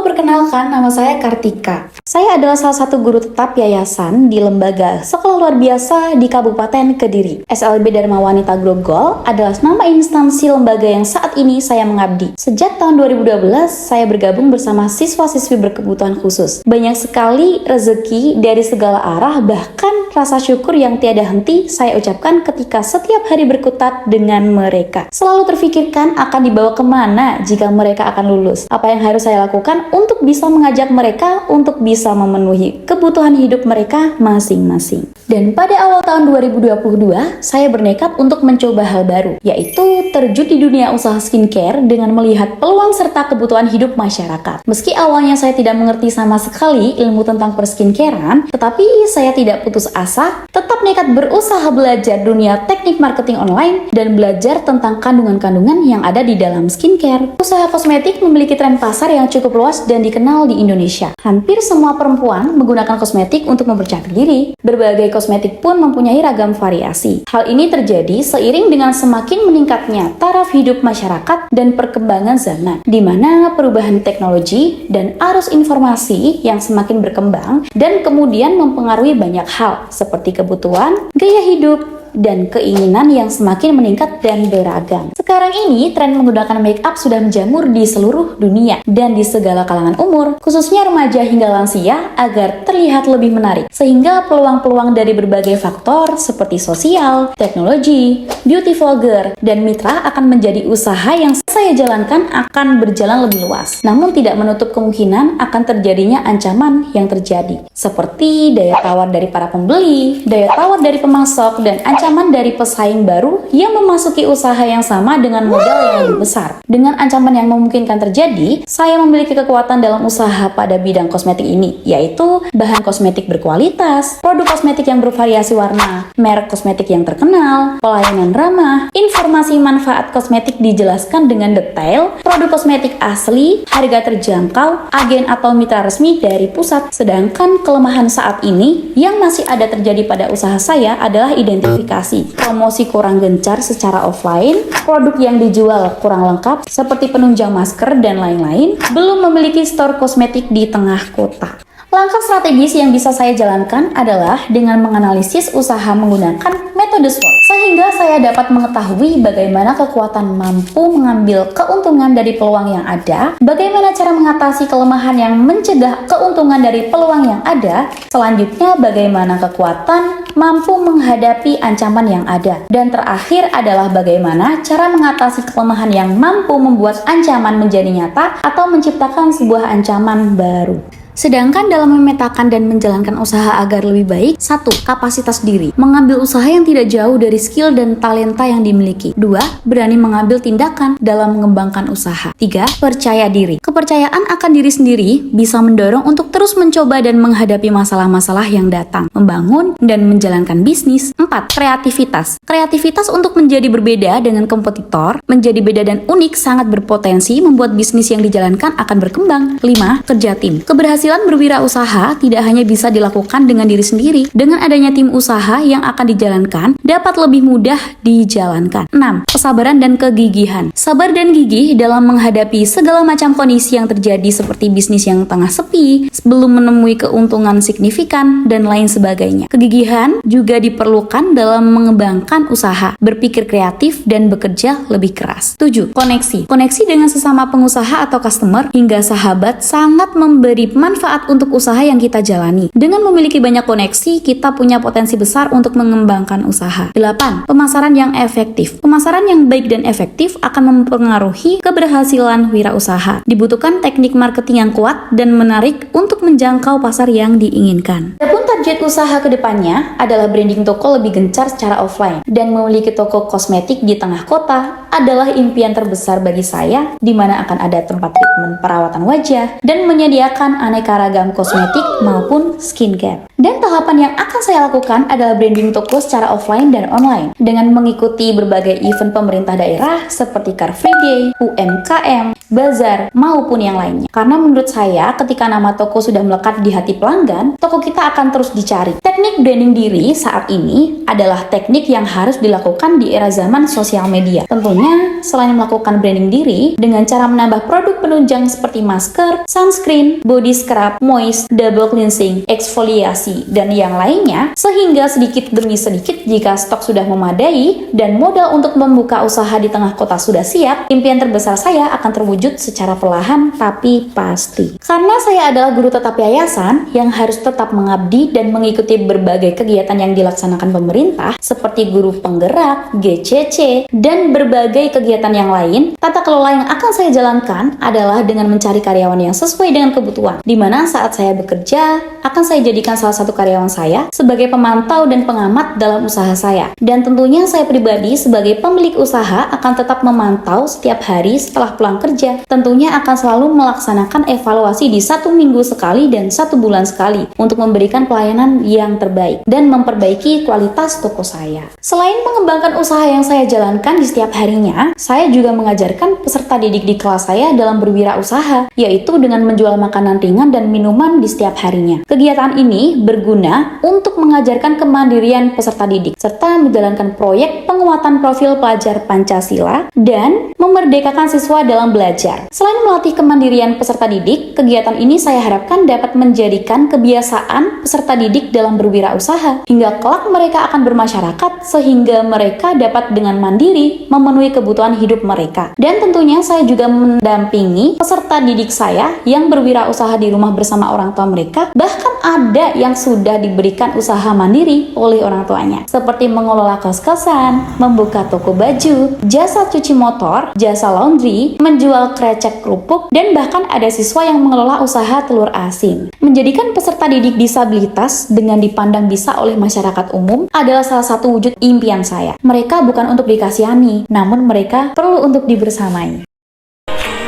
Halo, perkenalkan, nama saya Kartika. Saya adalah salah satu guru tetap yayasan di Lembaga Sekolah Luar Biasa di Kabupaten Kediri. SLB Dharma Wanita Grogol adalah nama instansi lembaga yang saat ini saya mengabdi. Sejak tahun 2012, saya bergabung bersama siswa-siswi berkebutuhan khusus. Banyak sekali rezeki dari segala arah, bahkan rasa syukur yang tiada henti saya ucapkan ketika setiap hari berkutat dengan mereka. Selalu terfikirkan akan dibawa kemana jika mereka akan lulus. Apa yang harus saya lakukan untuk bisa mengajak mereka untuk bisa memenuhi kebutuhan hidup mereka masing-masing. Dan pada awal tahun 2022, saya bernekat untuk mencoba hal baru, yaitu terjun di dunia usaha skincare dengan melihat peluang serta kebutuhan hidup masyarakat. Meski awalnya saya tidak mengerti sama sekali ilmu tentang perskincarean, tetapi saya tidak putus asa, tetap nekat berusaha belajar dunia teknik marketing online dan belajar tentang kandungan-kandungan yang ada di dalam skincare. Usaha kosmetik memiliki tren pasar yang cukup luas dan dikenal di Indonesia. Hampir semua perempuan menggunakan kosmetik untuk mempercantik diri. Berbagai kosmetik pun mempunyai ragam variasi. Hal ini terjadi seiring dengan semakin meningkatnya taraf hidup masyarakat dan perkembangan zaman, di mana perubahan teknologi dan arus informasi yang semakin berkembang dan kemudian mempengaruhi banyak hal seperti kebutuhan, gaya hidup, dan keinginan yang semakin meningkat dan beragam. Sekarang ini, tren menggunakan make up sudah menjamur di seluruh dunia dan di segala kalangan umur, khususnya remaja hingga lansia, agar terlihat lebih menarik. Sehingga peluang-peluang dari berbagai faktor seperti sosial, teknologi, beauty vlogger, dan mitra akan menjadi usaha yang saya jalankan akan berjalan lebih luas. Namun tidak menutup kemungkinan akan terjadinya ancaman yang terjadi, seperti daya tawar dari para pembeli, daya tawar dari pemasok, dan ancaman dari pesaing baru yang memasuki usaha yang sama dengan modal yang lebih besar. Dengan ancaman yang memungkinkan terjadi, saya memiliki kekuatan dalam usaha pada bidang kosmetik ini, yaitu bahan kosmetik berkualitas, produk kosmetik yang bervariasi warna, merek kosmetik yang terkenal, pelayanan ramah, informasi manfaat kosmetik dijelaskan dengan detail, produk kosmetik asli, harga terjangkau, agen atau mitra resmi dari pusat. Sedangkan kelemahan saat ini yang masih ada terjadi pada usaha saya adalah identifikasi promosi kurang gencar secara offline, produk yang dijual kurang lengkap seperti penunjang masker dan lain-lain, belum memiliki store kosmetik di tengah kota. Langkah strategis yang bisa saya jalankan adalah dengan menganalisis usaha menggunakan metode SWOT, sehingga saya dapat mengetahui bagaimana kekuatan mampu mengambil keuntungan dari peluang yang ada, bagaimana cara mengatasi kelemahan yang mencegah keuntungan dari peluang yang ada, selanjutnya bagaimana kekuatan mampu menghadapi ancaman yang ada, dan terakhir adalah bagaimana cara mengatasi kelemahan yang mampu membuat ancaman menjadi nyata atau menciptakan sebuah ancaman baru. Sedangkan dalam memetakan dan menjalankan usaha agar lebih baik, 1. Kapasitas diri. Mengambil usaha yang tidak jauh dari skill dan talenta yang dimiliki. 2. Berani mengambil tindakan dalam mengembangkan usaha. 3. Percaya diri. Kepercayaan akan diri sendiri bisa mendorong untuk terus mencoba dan menghadapi masalah-masalah yang datang, membangun dan menjalankan bisnis. 4. Kreativitas. Kreativitas untuk menjadi berbeda dengan kompetitor, menjadi beda dan unik sangat berpotensi membuat bisnis yang dijalankan akan berkembang. 5. Kerja tim. Keberhasilan berwirausaha tidak hanya bisa dilakukan dengan diri sendiri. Dengan adanya tim usaha yang akan dijalankan, dapat lebih mudah dijalankan. 6. Kesabaran dan kegigihan. Sabar dan gigih dalam menghadapi segala macam kondisi yang terjadi seperti bisnis yang tengah sepi, belum menemui keuntungan signifikan, dan lain sebagainya. Kegigihan juga diperlukan dalam mengembangkan usaha, berpikir kreatif, dan bekerja lebih keras. 7. Koneksi. Koneksi dengan sesama pengusaha atau customer hingga sahabat sangat memberi manfaat untuk usaha yang kita jalani. Dengan memiliki banyak koneksi, kita punya potensi besar untuk mengembangkan usaha. 8. Pemasaran yang efektif. Pemasaran yang baik dan efektif akan mempengaruhi keberhasilan wirausaha. Dibutuhkan teknik marketing yang kuat dan menarik untuk menjangkau pasar yang diinginkan. Adapun target usaha kedepannya adalah branding toko lebih gencar secara offline dan memiliki toko kosmetik di tengah kota adalah impian terbesar bagi saya, di mana akan ada tempat treatment perawatan wajah dan menyediakan aneka ragam kosmetik maupun skincare. Dan tahapan yang akan saya lakukan adalah branding toko secara offline dan online dengan mengikuti berbagai event pemerintah daerah seperti Car Free Day, UMKM, bazar, maupun yang lainnya. Karena menurut saya, ketika nama toko sudah melekat di hati pelanggan, toko kita akan terus dicari. Teknik branding diri saat ini adalah teknik yang harus dilakukan di era zaman sosial media. Tentunya Tentunya, selain melakukan branding diri dengan cara menambah produk penunjang seperti masker, sunscreen, body scrub, moist, double cleansing, eksfoliasi, dan yang lainnya, sehingga sedikit demi sedikit jika stok sudah memadai dan modal untuk membuka usaha di tengah kota sudah siap, impian terbesar saya akan terwujud secara perlahan tapi pasti. Karena saya adalah guru tetap yayasan yang harus tetap mengabdi dan mengikuti berbagai kegiatan yang dilaksanakan pemerintah seperti guru penggerak, GCC, dan berbagai kegiatan yang lain. Tata kelola yang akan saya jalankan adalah dengan mencari karyawan yang sesuai dengan kebutuhan, di mana saat saya bekerja, akan saya jadikan salah satu karyawan saya sebagai pemantau dan pengamat dalam usaha saya. Dan tentunya saya pribadi sebagai pemilik usaha akan tetap memantau setiap hari setelah pulang kerja. Tentunya akan selalu melaksanakan evaluasi di 1 minggu sekali dan 1 bulan sekali untuk memberikan pelayanan yang terbaik dan memperbaiki kualitas toko saya. Selain mengembangkan usaha yang saya jalankan di setiap harinya, saya juga mengajarkan peserta didik di kelas saya dalam berwirausaha, yaitu dengan menjual makanan ringan dan minuman di setiap harinya. Kegiatan ini berguna untuk mengajarkan kemandirian peserta didik, serta menjalankan proyek penguatan profil pelajar Pancasila dan memerdekakan siswa dalam belajar. Selain melatih kemandirian peserta didik, kegiatan ini saya harapkan dapat menjadikan kebiasaan peserta didik dalam berwirausaha, hingga kelak mereka akan bermasyarakat sehingga mereka dapat dengan mandiri memenuhi kebutuhan hidup mereka. Dan tentunya saya juga mendampingi peserta didik saya yang berwirausaha di rumah bersama orang tua mereka, bahkan ada yang sudah diberikan usaha mandiri oleh orang tuanya, seperti mengelola kos-kosan, membuka toko baju, jasa cuci motor, jasa laundry, menjual krecek kerupuk, dan bahkan ada siswa yang mengelola usaha telur asin. Menjadikan peserta didik disabilitas dengan dipandang bisa oleh masyarakat umum adalah salah satu wujud impian saya. Mereka bukan untuk dikasihani, namun mereka perlu untuk dibersamai.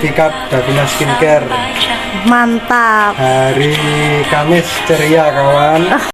Tingkat Davina Skincare. Mantap. Hari Kamis ceria kawan.